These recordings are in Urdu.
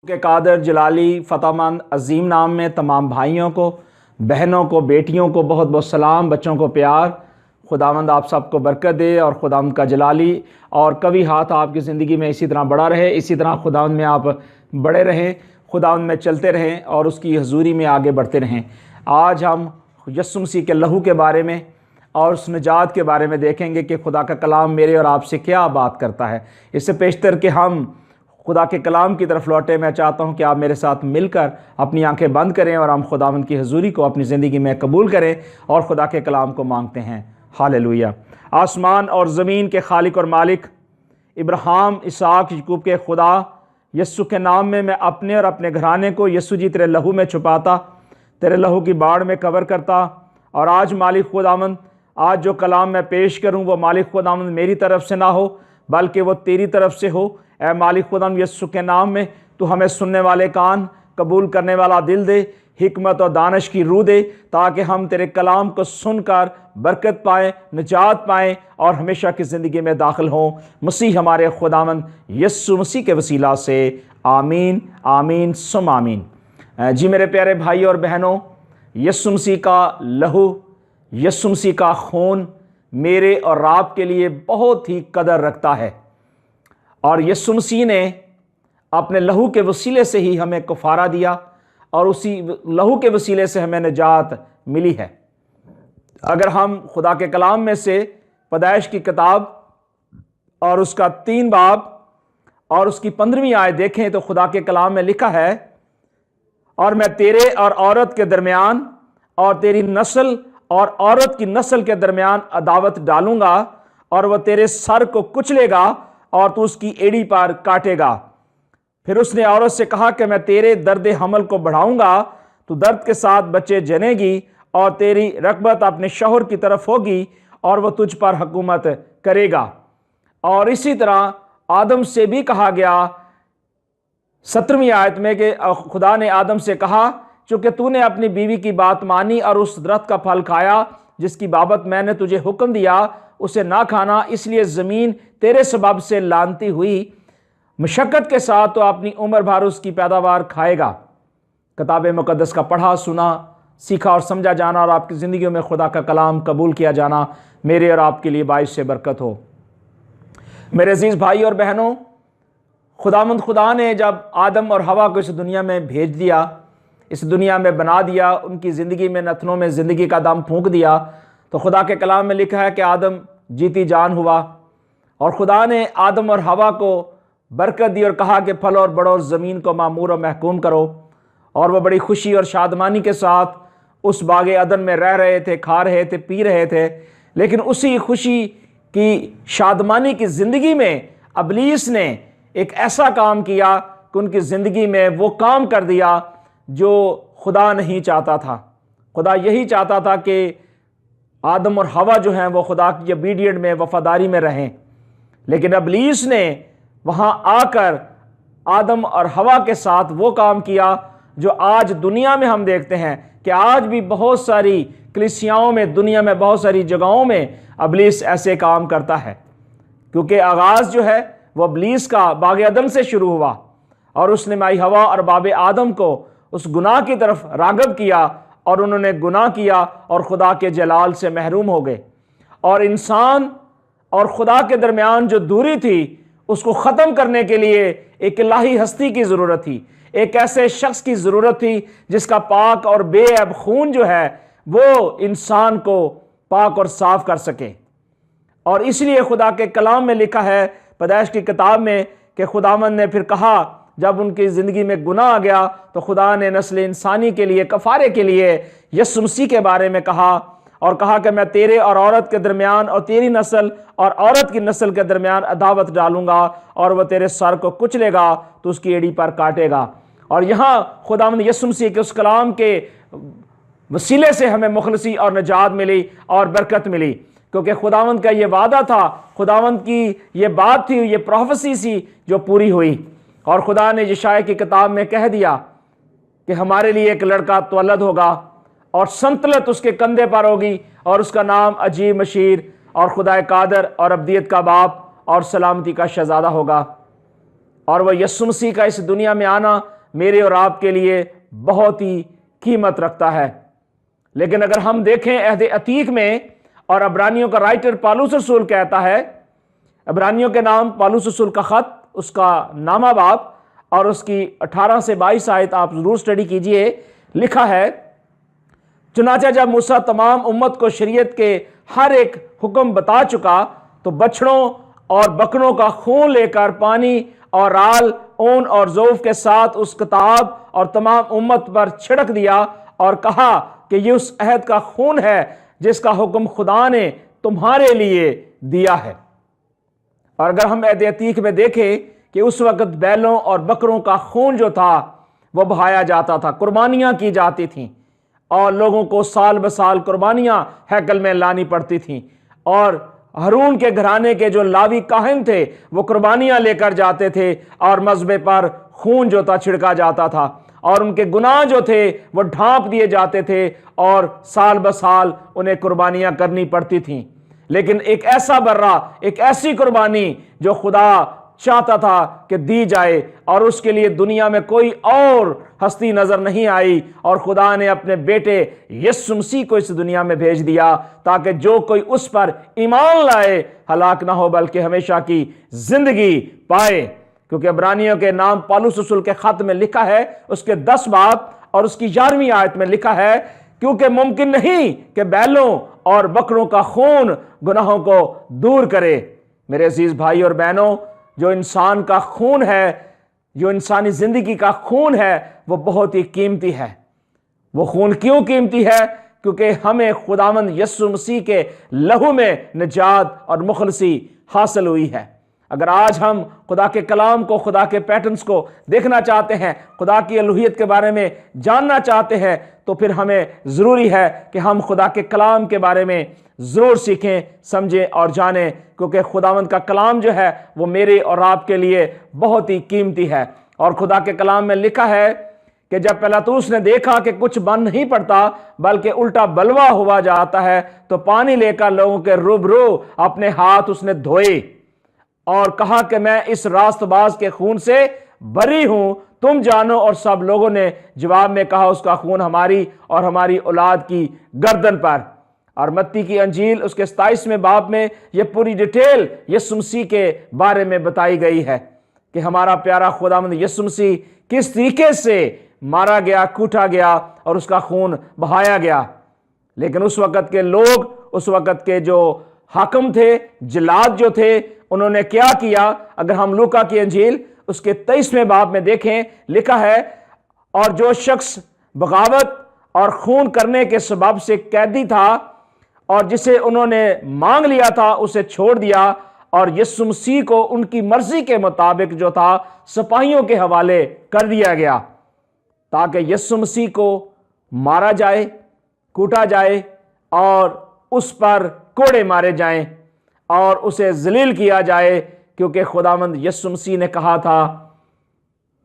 کے قادر جلالی فتح عظیم نام میں تمام بھائیوں کو، بہنوں کو، بیٹیوں کو بہت بہت سلام، بچوں کو پیار۔ خداوند آپ سب کو برکت دے اور خداوند کا جلالی اور کبھی ہاتھ آپ کی زندگی میں اسی طرح بڑا رہے، اسی طرح خداوند میں آپ بڑے رہیں، خداوند میں چلتے رہیں اور اس کی حضوری میں آگے بڑھتے رہیں۔ آج ہم یسوع مسیح کے لہو کے بارے میں اور اس نجات کے بارے میں دیکھیں گے کہ خدا کا کلام میرے اور آپ سے کیا بات کرتا ہے۔ اس سے پیشتر کہ ہم خدا کے کلام کی طرف لوٹے، میں چاہتا ہوں کہ آپ میرے ساتھ مل کر اپنی آنکھیں بند کریں اور ہم خداوند کی حضوری کو اپنی زندگی میں قبول کریں اور خدا کے کلام کو مانگتے ہیں۔ ہالیلویہ۔ آسمان اور زمین کے خالق اور مالک، ابراہیم، اسحاق، یعقوب کے خدا، یسوع کے نام میں اپنے اور اپنے گھرانے کو یسوع جی تیرے لہو میں چھپاتا، تیرے لہو کی باڑ میں کور کرتا۔ اور آج مالک خداوند، آج جو کلام میں پیش کروں وہ مالک خداوند میری طرف سے نہ ہو بلکہ وہ تیری طرف سے ہو۔ اے مالک خداوند، یسوع کے نام میں تو ہمیں سننے والے کان، قبول کرنے والا دل دے، حکمت اور دانش کی روح دے، تاکہ ہم تیرے کلام کو سن کر برکت پائیں، نجات پائیں اور ہمیشہ کی زندگی میں داخل ہوں۔ مسیح ہمارے خداوند یسوع مسیح کے وسیلہ سے آمین، آمین ثم آمین۔ جی میرے پیارے بھائی اور بہنوں، یسوع مسیح کا لہو، یسوع مسیح کا خون میرے اور آپ کے لیے بہت ہی قدر رکھتا ہے، اور یسوع مسیح نے اپنے لہو کے وسیلے سے ہی ہمیں کفارہ دیا اور اسی لہو کے وسیلے سے ہمیں نجات ملی ہے۔ اگر ہم خدا کے کلام میں سے پیدائش کی کتاب اور اس کا 3 باب اور اس کی 15ویں آیت دیکھیں تو خدا کے کلام میں لکھا ہے، اور میں تیرے اور عورت کے درمیان اور تیری نسل اور عورت کی نسل کے درمیان عداوت ڈالوں گا، اور وہ تیرے سر کو کچلے گا اور تو اس کی ایڑی پر کاٹے گا۔ پھر اس نے عورت سے کہا کہ میں تیرے درد حمل کو بڑھاؤں گا، تو درد کے ساتھ بچے جنے گی اور تیری رغبت اپنے شوہر کی طرف ہوگی اور وہ تجھ پر حکومت کرے گا۔ اور اسی طرح آدم سے بھی کہا گیا 17ویں آیت میں کہ خدا نے آدم سے کہا، چونکہ تو نے اپنی بیوی کی بات مانی اور اس درخت کا پھل کھایا جس کی بابت میں نے تجھے حکم دیا اسے نہ کھانا، اس لیے زمین تیرے سبب سے لعنتی ہوئی، مشقت کے ساتھ تو اپنی عمر بھر اس کی پیداوار کھائے گا۔ کتاب مقدس کا پڑھا، سنا، سیکھا اور سمجھا جانا اور آپ کی زندگیوں میں خدا کا کلام قبول کیا جانا میرے اور آپ کے لیے باعث سے برکت ہو۔ میرے عزیز بھائی اور بہنوں، خداوند خدا نے جب آدم اور حوا کو اس دنیا میں بھیج دیا، اس دنیا میں بنا دیا، ان کی زندگی میں نتنوں میں زندگی کا دم پھونک دیا، تو خدا کے کلام میں لکھا ہے کہ آدم جیتی جان ہوا، اور خدا نے آدم اور حوا کو برکت دی اور کہا کہ پھلو اور بڑھو اور زمین کو معمور و محکوم کرو، اور وہ بڑی خوشی اور شادمانی کے ساتھ اس باغ عدن میں رہ رہے تھے، کھا رہے تھے، پی رہے تھے۔ لیکن اسی خوشی کی شادمانی کی زندگی میں ابلیس نے ایک ایسا کام کیا کہ ان کی زندگی میں وہ کام کر دیا جو خدا نہیں چاہتا تھا۔ خدا یہی چاہتا تھا کہ آدم اور حوا جو ہیں وہ خدا کی اوبیڈینٹ میں، وفاداری میں رہیں، لیکن ابلیس نے وہاں آ کر آدم اور حوا کے ساتھ وہ کام کیا جو آج دنیا میں ہم دیکھتے ہیں کہ آج بھی بہت ساری کلیسیاؤں میں، دنیا میں بہت ساری جگہوں میں ابلیس ایسے کام کرتا ہے، کیونکہ آغاز جو ہے وہ ابلیس کا باغ عدن سے شروع ہوا، اور اس نے مائی حوا اور باب آدم کو اس گناہ کی طرف راغب کیا، اور انہوں نے گناہ کیا اور خدا کے جلال سے محروم ہو گئے، اور انسان اور خدا کے درمیان جو دوری تھی اس کو ختم کرنے کے لیے ایک الہی ہستی کی ضرورت تھی، ایک ایسے شخص کی ضرورت تھی جس کا پاک اور بے عیب خون جو ہے وہ انسان کو پاک اور صاف کر سکے۔ اور اس لیے خدا کے کلام میں لکھا ہے پیدائش کی کتاب میں کہ خداوند نے پھر کہا، جب ان کی زندگی میں گناہ آ گیا تو خدا نے نسل انسانی کے لیے، کفارے کے لیے یسوع مسیح کے بارے میں کہا، اور کہا کہ میں تیرے اور عورت کے درمیان اور تیری نسل اور عورت کی نسل کے درمیان عداوت ڈالوں گا، اور وہ تیرے سر کو کچلے گا تو اس کی ایڑی پر کاٹے گا۔ اور یہاں خداوند یسوع مسیح کے اس کلام کے وسیلے سے ہمیں مخلصی اور نجات ملی اور برکت ملی، کیونکہ خداوند کا یہ وعدہ تھا، خداوند کی یہ بات تھی، یہ پروفیسی سی جو پوری ہوئی۔ اور خدا نے یشعیاہ کی کتاب میں کہہ دیا کہ ہمارے لیے ایک لڑکا تولد ہوگا اور سنتلت اس کے کندھے پر ہوگی، اور اس کا نام عجیب، مشیر اور خدا قادر اور ابدیت کا باپ اور سلامتی کا شہزادہ ہوگا۔ اور وہ یسوع مسیح کا اس دنیا میں آنا میرے اور آپ کے لیے بہت ہی قیمت رکھتا ہے۔ لیکن اگر ہم دیکھیں عہد عتیق میں، اور عبرانیوں کا رائٹر پالوس رسول کہتا ہے، عبرانیوں کے نام پالوس رسول کا خط، اس کا نامہ باب اور اس کی 18 سے 22 آیت آپ ضرور سٹڈی کیجئے، لکھا ہے، چنانچہ جب موسیٰ تمام امت کو شریعت کے ہر ایک حکم بتا چکا تو بچڑوں اور بکروں کا خون لے کر پانی اور رال، اون اور زوف کے ساتھ اس کتاب اور تمام امت پر چھڑک دیا اور کہا کہ یہ اس عہد کا خون ہے جس کا حکم خدا نے تمہارے لیے دیا ہے۔ اور اگر ہم عہد عتیق میں دیکھیں کہ اس وقت بیلوں اور بکروں کا خون جو تھا وہ بہایا جاتا تھا، قربانیاں کی جاتی تھیں، اور لوگوں کو سال بسال قربانیاں ہیکل میں لانی پڑتی تھیں، اور ہارون کے گھرانے کے جو لاوی کاہن تھے وہ قربانیاں لے کر جاتے تھے اور مذبح پر خون جو تھا چھڑکا جاتا تھا، اور ان کے گناہ جو تھے وہ ڈھانپ دیے جاتے تھے اور سال بسال انہیں قربانیاں کرنی پڑتی تھیں۔ لیکن ایک ایسا برہ، ایک ایسی قربانی جو خدا چاہتا تھا کہ دی جائے، اور اس کے لیے دنیا میں کوئی اور ہستی نظر نہیں آئی، اور خدا نے اپنے بیٹے یسوع مسیح کو اس دنیا میں بھیج دیا تاکہ جو کوئی اس پر ایمان لائے ہلاک نہ ہو بلکہ ہمیشہ کی زندگی پائے۔ کیونکہ عبرانیوں کے نام پالوس رسول کے خط میں لکھا ہے، اس کے 10 باب اور اس کی 11ویں آیت میں لکھا ہے، کیونکہ ممکن نہیں کہ بیلوں اور بکروں کا خون گناہوں کو دور کرے۔ میرے عزیز بھائی اور بہنوں، جو انسان کا خون ہے، جو انسانی زندگی کا خون ہے، وہ بہت ہی قیمتی ہے۔ وہ خون کیوں قیمتی ہے؟ کیونکہ ہمیں خداوند یسوع مسیح کے لہو میں نجات اور مخلصی حاصل ہوئی ہے۔ اگر آج ہم خدا کے کلام کو، خدا کے پیٹرنز کو دیکھنا چاہتے ہیں، خدا کی الوہیت کے بارے میں جاننا چاہتے ہیں، تو پھر ہمیں ضروری ہے کہ ہم خدا کے کلام کے بارے میں ضرور سیکھیں، سمجھیں اور جانیں، کیونکہ خداوند کا کلام جو ہے وہ میرے اور آپ کے لیے بہت ہی قیمتی ہے۔ اور خدا کے کلام میں لکھا ہے کہ جب پیلاطوس نے دیکھا کہ کچھ بن نہیں پڑتا بلکہ الٹا بلوا ہوا جاتا ہے، تو پانی لے کر لوگوں کے روبرو اپنے ہاتھ اس نے دھوئے اور کہا کہ میں اس راست باز کے خون سے بری ہوں، تم جانو۔ اور سب لوگوں نے جواب میں کہا، اس کا خون ہماری اور ہماری اولاد کی گردن پر۔ اور متی کی انجیل اس کے 27ویں باب میں یہ پوری ڈیٹیل یسوع مسیح کے بارے میں بتائی گئی ہے کہ ہمارا پیارا خداوند یسوع مسیح کس طریقے سے مارا گیا، کوٹا گیا اور اس کا خون بہایا گیا۔ لیکن اس وقت کے لوگ، اس وقت کے جو حاکم تھے، جلاد جو تھے، انہوں نے کیا کیا؟ اگر ہم لوکا کی انجیل اس کے 23ویں باب میں دیکھیں، لکھا ہے، اور جو شخص بغاوت اور خون کرنے کے سبب سے قیدی تھا اور جسے انہوں نے مانگ لیا تھا، اسے چھوڑ دیا، اور یسوع مسیح کو ان کی مرضی کے مطابق جو تھا سپاہیوں کے حوالے کر دیا گیا، تاکہ یسوع مسیح کو مارا جائے، کوٹا جائے اور اس پر کوڑے مارے جائیں اور اسے ذلیل کیا جائے، کیونکہ خداوند یسوع مسیح نے کہا تھا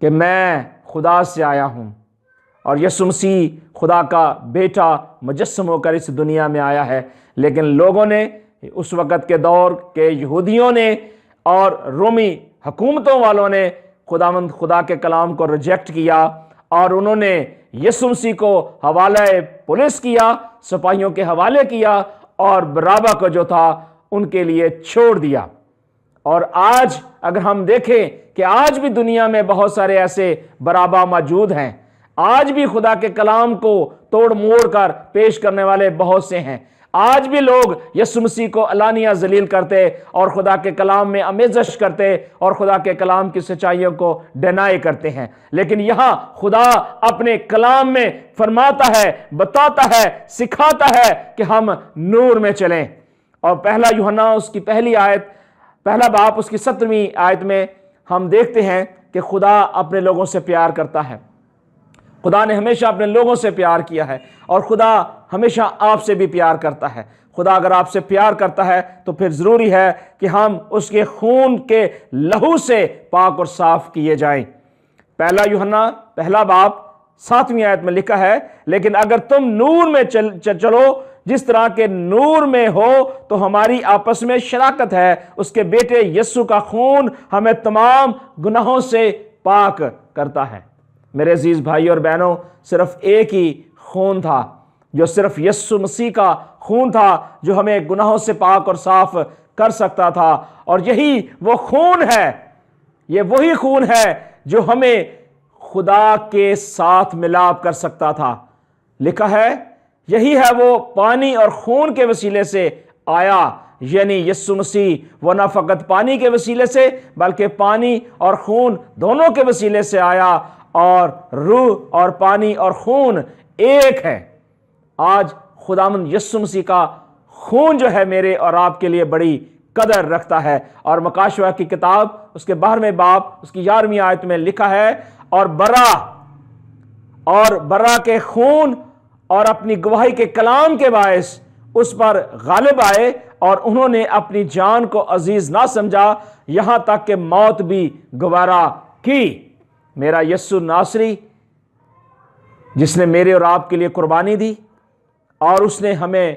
کہ میں خدا سے آیا ہوں، اور یسوع مسیح خدا کا بیٹا مجسم ہو کر اس دنیا میں آیا ہے۔ لیکن لوگوں نے، اس وقت کے دور کے یہودیوں نے اور رومی حکومتوں والوں نے خداوند خدا کے کلام کو ریجیکٹ کیا، اور انہوں نے یسوع مسیح کو حوالہ پولیس کیا، سپاہیوں کے حوالے کیا، اور برابا کو جو تھا ان کے لیے چھوڑ دیا۔ اور آج اگر ہم دیکھیں کہ آج بھی دنیا میں بہت سارے ایسے برابا موجود ہیں، آج بھی خدا کے کلام کو توڑ موڑ کر پیش کرنے والے بہت سے ہیں، آج بھی لوگ یسوع مسیح کو علانیہ ذلیل کرتے اور خدا کے کلام میں آمیزش کرتے اور خدا کے کلام کی سچائیوں کو ڈینائی کرتے ہیں۔ لیکن یہاں خدا اپنے کلام میں فرماتا ہے، بتاتا ہے، سکھاتا ہے کہ ہم نور میں چلیں۔ اور پہلا یوحنا اس کی پہلی آیت، پہلا باب اس کی 17ویں آیت میں ہم دیکھتے ہیں کہ خدا اپنے لوگوں سے پیار کرتا ہے۔ خدا نے ہمیشہ اپنے لوگوں سے پیار کیا ہے، اور خدا ہمیشہ آپ سے بھی پیار کرتا ہے۔ خدا اگر آپ سے پیار کرتا ہے تو پھر ضروری ہے کہ ہم اس کے خون کے لہو سے پاک اور صاف کیے جائیں۔ پہلا یوحنا پہلا باب 7ویں آیت میں لکھا ہے، لیکن اگر تم نور میں چلو جس طرح کے نور میں ہو تو ہماری آپس میں شراکت ہے۔ اس کے بیٹے یسوع کا خون ہمیں تمام گناہوں سے پاک کرتا ہے۔ میرے عزیز بھائی اور بہنوں، صرف ایک ہی خون تھا، جو صرف یسوع مسیح کا خون تھا، جو ہمیں گناہوں سے پاک اور صاف کر سکتا تھا، اور یہی وہ خون ہے، یہ وہی خون ہے جو ہمیں خدا کے ساتھ ملاپ کر سکتا تھا۔ لکھا ہے یہی ہے وہ پانی اور خون کے وسیلے سے آیا، یعنی یسوع مسیح وہ نہ فقط پانی کے وسیلے سے بلکہ پانی اور خون دونوں کے وسیلے سے آیا، اور روح اور پانی اور خون ایک ہے۔ آج خداوند یسوع مسیح کا خون جو ہے میرے اور آپ کے لیے بڑی قدر رکھتا ہے، اور مکاشوہ کی کتاب اس کے 12ویں باب اس کی 11ویں آیت میں لکھا ہے، اور برا کے خون اور اپنی گواہی کے کلام کے باعث اس پر غالب آئے، اور انہوں نے اپنی جان کو عزیز نہ سمجھا، یہاں تک کہ موت بھی گوارا کی۔ میرا یسوع ناصری جس نے میرے اور آپ کے لیے قربانی دی، اور اس نے ہمیں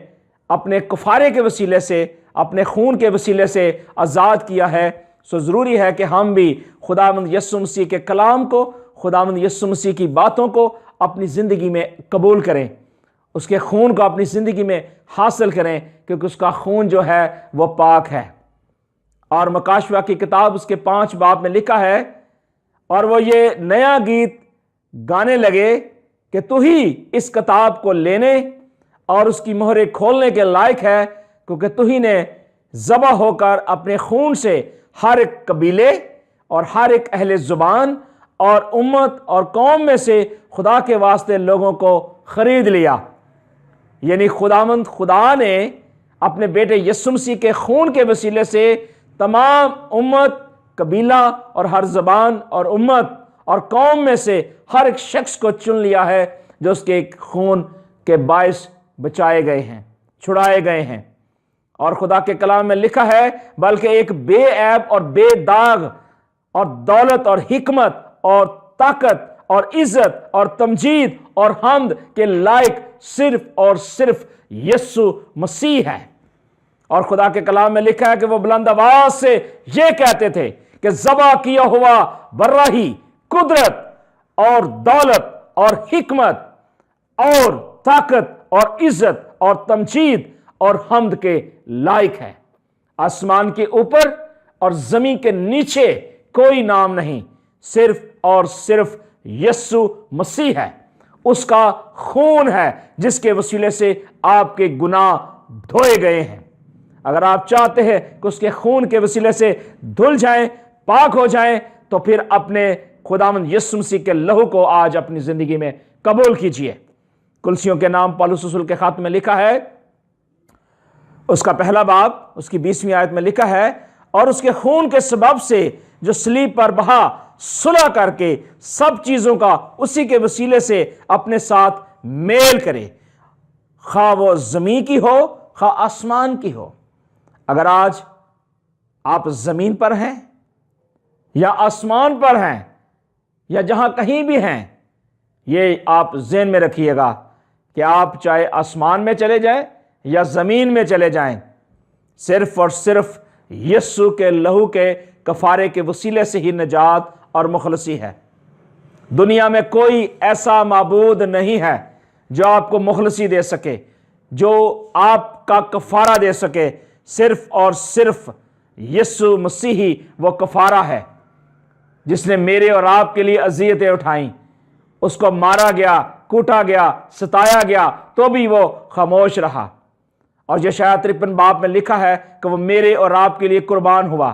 اپنے کفارے کے وسیلے سے، اپنے خون کے وسیلے سے آزاد کیا ہے، سو ضروری ہے کہ ہم بھی خداوند یسوع مسیح کے کلام کو، خداوند یسوع مسیح کی باتوں کو اپنی زندگی میں قبول کریں، اس کے خون کو اپنی زندگی میں حاصل کریں، کیونکہ اس کا خون جو ہے وہ پاک ہے۔ اور مکاشوہ کی کتاب اس کے 5 باب میں لکھا ہے، اور وہ یہ نیا گیت گانے لگے کہ تو ہی اس کتاب کو لینے اور اس کی مہریں کھولنے کے لائق ہے، کیونکہ تو ہی نے ذبح ہو کر اپنے خون سے ہر ایک قبیلے اور ہر ایک اہل زبان اور امت اور قوم میں سے خدا کے واسطے لوگوں کو خرید لیا۔ یعنی خداوند خدا نے اپنے بیٹے یسوع مسیح کے خون کے وسیلے سے تمام امت، قبیلہ اور ہر زبان اور امت اور قوم میں سے ہر ایک شخص کو چن لیا ہے، جو اس کے خون کے باعث بچائے گئے ہیں، چھڑائے گئے ہیں۔ اور خدا کے کلام میں لکھا ہے، بلکہ ایک بے عیب اور بے داغ اور دولت اور حکمت اور طاقت اور عزت اور تمجید اور حمد کے لائق صرف اور صرف یسوع مسیح ہے۔ اور خدا کے کلام میں لکھا ہے کہ وہ بلند آواز سے یہ کہتے تھے کہ ذبح کیا ہوا براہی، قدرت اور دولت اور حکمت اور طاقت اور عزت اور تمجید اور حمد کے لائق ہے۔ آسمان کے اوپر اور زمین کے نیچے کوئی نام نہیں، صرف اور صرف یسوع مسیح ہے۔ اس کا خون ہے جس کے وسیلے سے آپ کے گناہ دھوئے گئے ہیں۔ اگر آپ چاہتے ہیں کہ اس کے خون کے وسیلے سے دھل جائیں، پاک ہو جائیں، تو پھر اپنے خداوند یسوع مسیح کے لہو کو آج اپنی زندگی میں قبول کیجئے۔ کلسیوں کے نام پالوس رسول کے خط میں لکھا ہے، اس کا 1 باب اس کی 20ویں آیت میں لکھا ہے، اور اس کے خون کے سبب سے جو صلیب پر بہا، صلح کر کے سب چیزوں کا اسی کے وسیلے سے اپنے ساتھ میل کرے، خواہ وہ زمین کی ہو خواہ آسمان کی ہو۔ اگر آج آپ زمین پر ہیں یا آسمان پر ہیں یا جہاں کہیں بھی ہیں، یہ آپ ذہن میں رکھیے گا کہ آپ چاہے آسمان میں چلے جائیں یا زمین میں چلے جائیں، صرف اور صرف یسوع کے لہو کے کفارے کے وسیلے سے ہی نجات اور مخلصی ہے۔ دنیا میں کوئی ایسا معبود نہیں ہے جو آپ کو مخلصی دے سکے، جو آپ کا کفارہ دے سکے۔ صرف اور صرف یسوع مسیح ہی وہ کفارہ ہے جس نے میرے اور آپ کے لیے اذیتیں اٹھائیں۔ اس کو مارا گیا، کوٹا گیا، ستایا گیا، تو بھی وہ خاموش رہا۔ اور یشعیاء 53 باب میں لکھا ہے کہ وہ میرے اور آپ کے لیے قربان ہوا،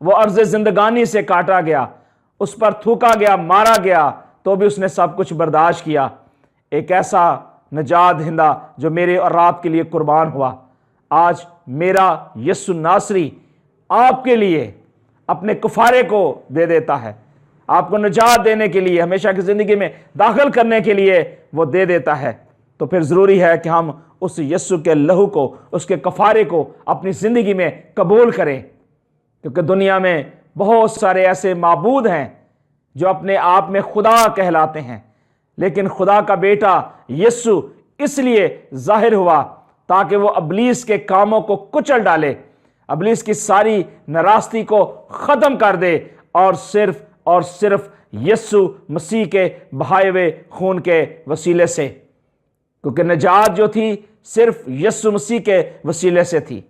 وہ عرض زندگانی سے کاٹا گیا، اس پر تھوکا گیا، مارا گیا، تو بھی اس نے سب کچھ برداشت کیا۔ ایک ایسا نجات دہندہ جو میرے اور آپ کے لیے قربان ہوا۔ آج میرا یسوع ناصری آپ کے لیے اپنے کفارے کو دے دیتا ہے، آپ کو نجات دینے کے لیے، ہمیشہ کی زندگی میں داخل کرنے کے لیے وہ دے دیتا ہے۔ تو پھر ضروری ہے کہ ہم اس یسوع کے لہو کو، اس کے کفارے کو اپنی زندگی میں قبول کریں، کیونکہ دنیا میں بہت سارے ایسے معبود ہیں جو اپنے آپ میں خدا کہلاتے ہیں، لیکن خدا کا بیٹا یسوع اس لیے ظاہر ہوا تاکہ وہ ابلیس کے کاموں کو کچل ڈالے، ابلیس کی ساری ناراستی کو ختم کر دے، اور صرف یسوع مسیح کے بہائے ہوئے خون کے وسیلے سے، کیونکہ نجات جو تھی صرف یسوع مسیح کے وسیلے سے تھی۔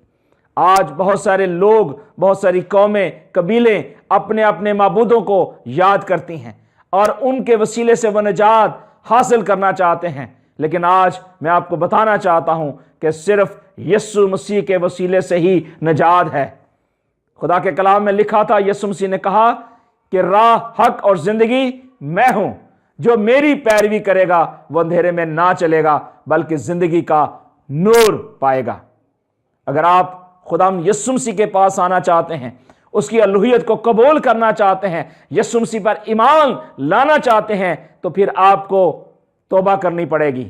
آج بہت سارے لوگ، بہت ساری قومیں، قبیلیں اپنے اپنے معبودوں کو یاد کرتی ہیں اور ان کے وسیلے سے وہ نجات حاصل کرنا چاہتے ہیں، لیکن آج میں آپ کو بتانا چاہتا ہوں کہ صرف یسوع مسیح کے وسیلے سے ہی نجات ہے۔ خدا کے کلام میں لکھا تھا، یسوع مسیح نے کہا کہ راہ، حق اور زندگی میں ہوں، جو میری پیروی کرے گا وہ اندھیرے میں نہ چلے گا بلکہ زندگی کا نور پائے گا۔ اگر آپ خدا یسوع مسیح کے پاس آنا چاہتے ہیں، اس کی الوہیت کو قبول کرنا چاہتے ہیں، یسوع مسیح پر ایمان لانا چاہتے ہیں، تو پھر آپ کو توبہ کرنی پڑے گی،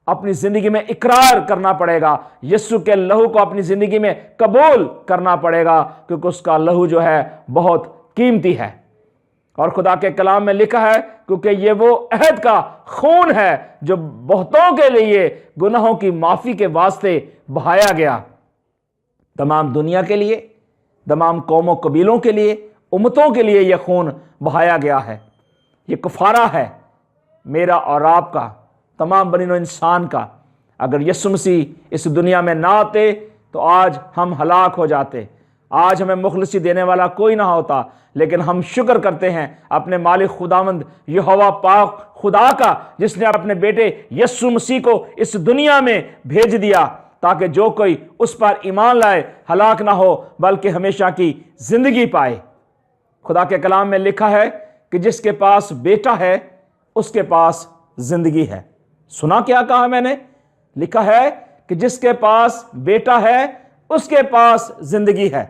اپنی زندگی میں اقرار کرنا پڑے گا، یسوع کے لہو کو اپنی زندگی میں قبول کرنا پڑے گا، کیونکہ اس کا لہو جو ہے بہت قیمتی ہے۔ اور خدا کے کلام میں لکھا ہے، کیونکہ یہ وہ عہد کا خون ہے جو بہتوں کے لیے گناہوں کی معافی کے واسطے بہایا گیا، تمام دنیا کے لیے، تمام قوم و قبیلوں کے لیے، امتوں کے لیے یہ خون بہایا گیا ہے۔ یہ کفارہ ہے میرا اور آپ کا، تمام بنی نوع انسان کا۔ اگر یسوع مسیح اس دنیا میں نہ آتے تو آج ہم ہلاک ہو جاتے، آج ہمیں مخلصی دینے والا کوئی نہ ہوتا، لیکن ہم شکر کرتے ہیں اپنے مالک خداوند یہوہ پاک خدا کا، جس نے اپنے بیٹے یسوع مسیح کو اس دنیا میں بھیج دیا تاکہ جو کوئی اس پر ایمان لائے ہلاک نہ ہو بلکہ ہمیشہ کی زندگی پائے۔ خدا کے کلام میں لکھا ہے کہ جس کے پاس بیٹا ہے اس کے پاس زندگی ہے۔ سنا کیا کہا میں نے؟ لکھا ہے کہ جس کے پاس بیٹا ہے اس کے پاس زندگی ہے۔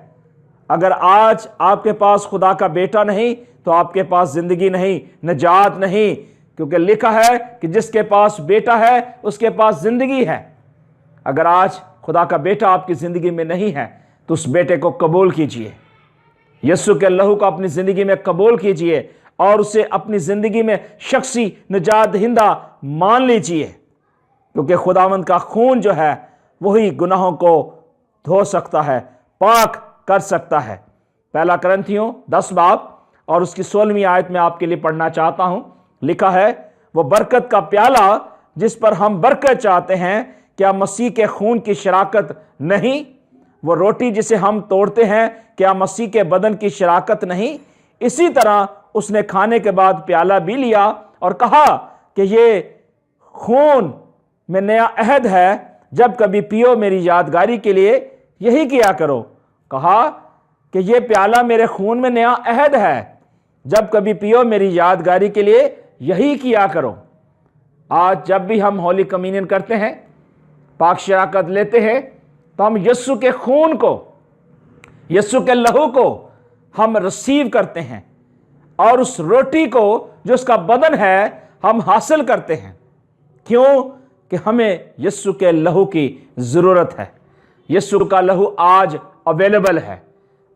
اگر آج آپ کے پاس خدا کا بیٹا نہیں تو آپ کے پاس زندگی نہیں، نجات نہیں، کیونکہ لکھا ہے کہ جس کے پاس بیٹا ہے اس کے پاس زندگی ہے۔ اگر آج خدا کا بیٹا آپ کی زندگی میں نہیں ہے تو اس بیٹے کو قبول کیجئے، یسوع کے لہو کو اپنی زندگی میں قبول کیجئے اور اسے اپنی زندگی میں شخصی نجات دہندہ مان لیجئے، کیونکہ خداوند کا خون جو ہے وہی گناہوں کو دھو سکتا ہے، پاک کر سکتا ہے۔ پہلا کرنتھیوں 10 باب اور اس کی 16ویں آیت میں آپ کے لیے پڑھنا چاہتا ہوں۔ لکھا ہے، وہ برکت کا پیالہ جس پر ہم برکت چاہتے ہیں، کیا مسیح کے خون کی شراکت نہیں؟ وہ روٹی جسے ہم توڑتے ہیں، کیا مسیح کے بدن کی شراکت نہیں؟ اسی طرح اس نے کھانے کے بعد پیالہ بھی لیا اور کہا کہ یہ خون میں نیا عہد ہے، جب کبھی پیو میری یادگاری کے لیے یہی کیا کرو۔ کہا کہ یہ پیالہ میرے خون میں نیا عہد ہے، جب کبھی پیو میری یادگاری کے لیے یہی کیا کرو۔ آج جب بھی ہم ہولی کمینین کرتے ہیں، پاک شراکت لیتے ہیں، تو ہم یسوع کے خون کو، یسوع کے لہو کو ہم ریسیو کرتے ہیں، اور اس روٹی کو جو اس کا بدن ہے ہم حاصل کرتے ہیں۔ کیوں؟ کہ ہمیں یسوع کے لہو کی ضرورت ہے۔ یسوع کا لہو آج اویلیبل ہے،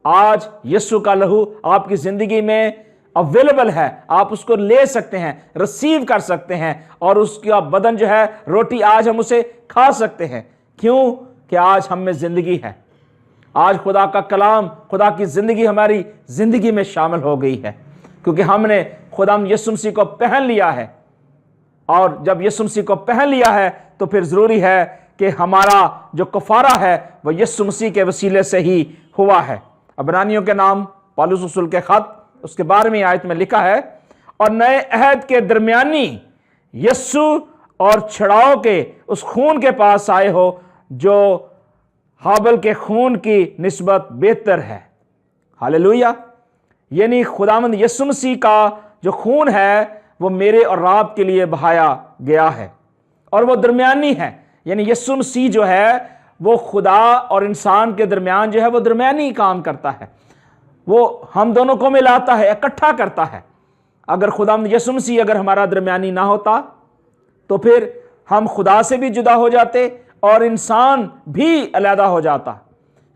آج یسوع کا لہو آپ کی زندگی میں اویلیبل ہے، آپ اس کو لے سکتے ہیں، ریسیو کر سکتے ہیں، اور اس کا بدن جو ہے روٹی آج ہم اسے کھا سکتے ہیں۔ کیوں؟ کہ آج ہم میں زندگی ہے، آج خدا کا کلام، خدا کی زندگی ہماری زندگی میں شامل ہو گئی ہے، کیونکہ ہم نے خدا یسوع مسیح کو پہن لیا ہے، اور جب یسوع مسیح کو پہن لیا ہے تو پھر ضروری ہے کہ ہمارا جو کفارہ ہے وہ یسوع مسیح کے وسیلے سے ہی ہوا ہے۔ عبرانیوں کے نام پالوس رسول کے خط اس کے 12ویں آیت میں لکھا ہے، اور نئے عہد کے درمیانی یسوع اور چھڑاؤ کے اس خون کے پاس آئے ہو جو ہابل کے خون کی نسبت بہتر ہے۔ ہاللویا! یعنی خداوند یسوع مسیح کا جو خون ہے وہ میرے اور آپ کے لیے بہایا گیا ہے، اور وہ درمیانی ہے، یعنی یسوع مسیح جو ہے وہ خدا اور انسان کے درمیان جو ہے وہ درمیانی کام کرتا ہے، وہ ہم دونوں کو ملاتا ہے، اکٹھا کرتا ہے۔ اگر خداوند یسوع مسیح اگر ہمارا درمیانی نہ ہوتا تو پھر ہم خدا سے بھی جدا ہو جاتے اور انسان بھی علیحدہ ہو جاتا،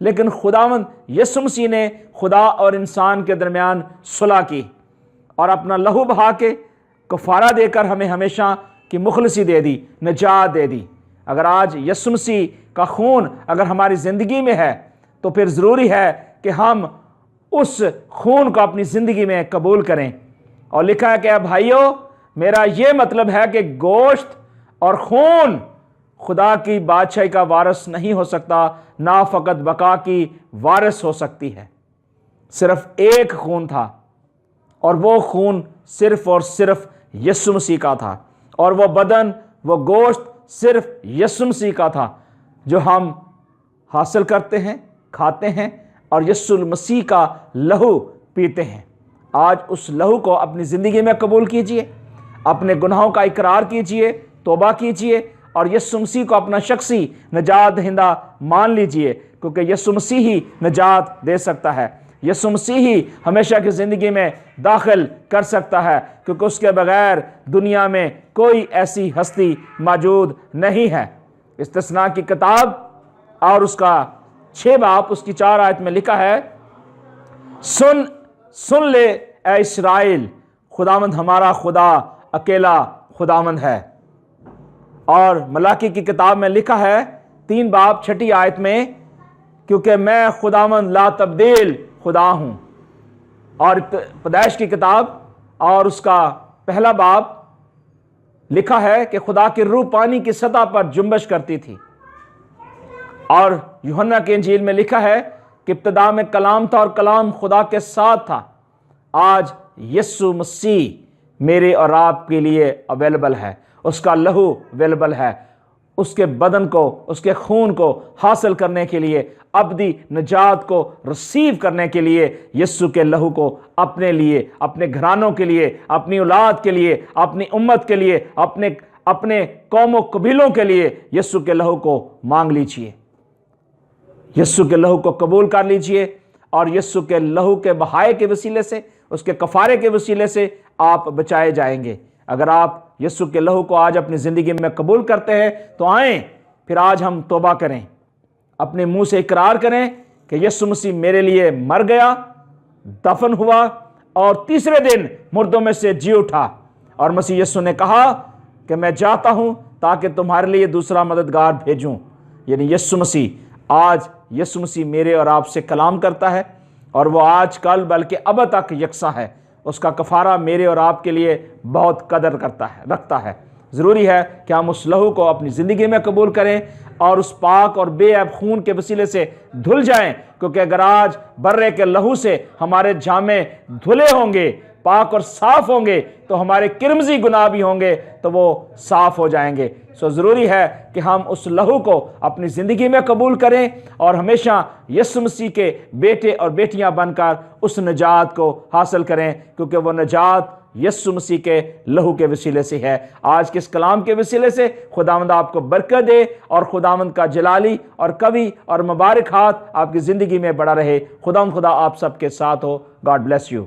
لیکن خداوند یسوع مسیح نے خدا اور انسان کے درمیان صلح کی اور اپنا لہو بہا کے کفارہ دے کر ہمیں ہمیشہ کی مخلصی دے دی، نجات دے دی۔ اگر آج یسوع مسیح کا خون اگر ہماری زندگی میں ہے تو پھر ضروری ہے کہ ہم اس خون کو اپنی زندگی میں قبول کریں۔ اور لکھا ہے کہ اے بھائیو، میرا یہ مطلب ہے کہ گوشت اور خون خدا کی بادشاہی کا وارث نہیں ہو سکتا، نہ فقط بقا کی وارث ہو سکتی ہے۔ صرف ایک خون تھا، اور وہ خون صرف اور صرف یسوع مسیح کا تھا، اور وہ بدن، وہ گوشت صرف یسوع مسیح کا تھا جو ہم حاصل کرتے ہیں، کھاتے ہیں، اور یسوع مسیح کا لہو پیتے ہیں۔ آج اس لہو کو اپنی زندگی میں قبول کیجئے، اپنے گناہوں کا اقرار کیجئے، توبہ کیجئے، اور یسوع مسیح کو اپنا شخصی نجات دہندہ مان لیجئے، کیونکہ یسوع مسیح ہی نجات دے سکتا ہے۔ یسوع مسیح ہی ہمیشہ کی زندگی میں داخل کر سکتا ہے، کیونکہ اس کے بغیر دنیا میں کوئی ایسی ہستی موجود نہیں ہے۔ استثناء کی کتاب اور اس کا 6 باب اس کی 4 آیت میں لکھا ہے، سن لے اے اسرائیل، خداوند ہمارا خدا اکیلا خداوند ہے۔ اور ملاکی کی کتاب میں لکھا ہے 3 باب 6 آیت میں، کیونکہ میں خداوند لا تبدیل خدا ہوں۔ اور پیدائش کی کتاب اور اس کا 1 باب لکھا ہے کہ خدا کی روح پانی کی سطح پر جنبش کرتی تھی۔ اور یوحنا کی انجیل میں لکھا ہے کہ ابتدا میں کلام تھا، اور کلام خدا کے ساتھ تھا۔ آج یسوع مسیح میرے اور آپ کے لیے اویلیبل ہے، اس کا لہو اویلیبل ہے۔ اس کے بدن کو، اس کے خون کو حاصل کرنے کے لیے، ابدی نجات کو رسیو کرنے کے لیے، یسوع کے لہو کو اپنے لیے، اپنے گھرانوں کے لیے، اپنی اولاد کے لیے، اپنی امت کے لیے، اپنے قوم و قبیلوں کے لیے یسوع کے لہو کو مانگ لیجئے، یسوع کے لہو کو قبول کر لیجئے، اور یسوع کے لہو کے بہائے کے وسیلے سے، اس کے کفارے کے وسیلے سے آپ بچائے جائیں گے۔ اگر آپ یسوع کے لہو کو آج اپنی زندگی میں قبول کرتے ہیں تو آئیں، پھر آج ہم توبہ کریں، اپنے منہ سے اقرار کریں کہ یسوع مسیح میرے لیے مر گیا، دفن ہوا، اور تیسرے دن مردوں میں سے جی اٹھا۔ اور مسیح یسوع نے کہا کہ میں جاتا ہوں تاکہ تمہارے لیے دوسرا مددگار بھیجوں، یعنی یسوع مسیح۔ آج یسوع مسیح میرے اور آپ سے کلام کرتا ہے، اور وہ آج کل بلکہ اب تک یکساں ہے۔ اس کا کفارہ میرے اور آپ کے لیے بہت قدر رکھتا ہے۔ ضروری ہے کہ ہم اس لہو کو اپنی زندگی میں قبول کریں، اور اس پاک اور بے عیب خون کے وسیلے سے دھل جائیں، کیونکہ اگر آج برے کے لہو سے ہمارے جامے دھلے ہوں گے، پاک اور صاف ہوں گے، تو ہمارے کرمزی گناہ بھی ہوں گے تو وہ صاف ہو جائیں گے۔ ضروری ہے کہ ہم اس لہو کو اپنی زندگی میں قبول کریں، اور ہمیشہ یسوع مسیح کے بیٹے اور بیٹیاں بن کر اس نجات کو حاصل کریں، کیونکہ وہ نجات یسوع مسیح کے لہو کے وسیلے سے ہے۔ آج کے اس کلام کے وسیلے سے خداوند آپ کو برکت دے، اور خداوند کا جلالی اور قوی اور مبارک ہاتھ آپ کی زندگی میں بڑا رہے۔ خدا آپ سب کے ساتھ ہو۔ God bless you.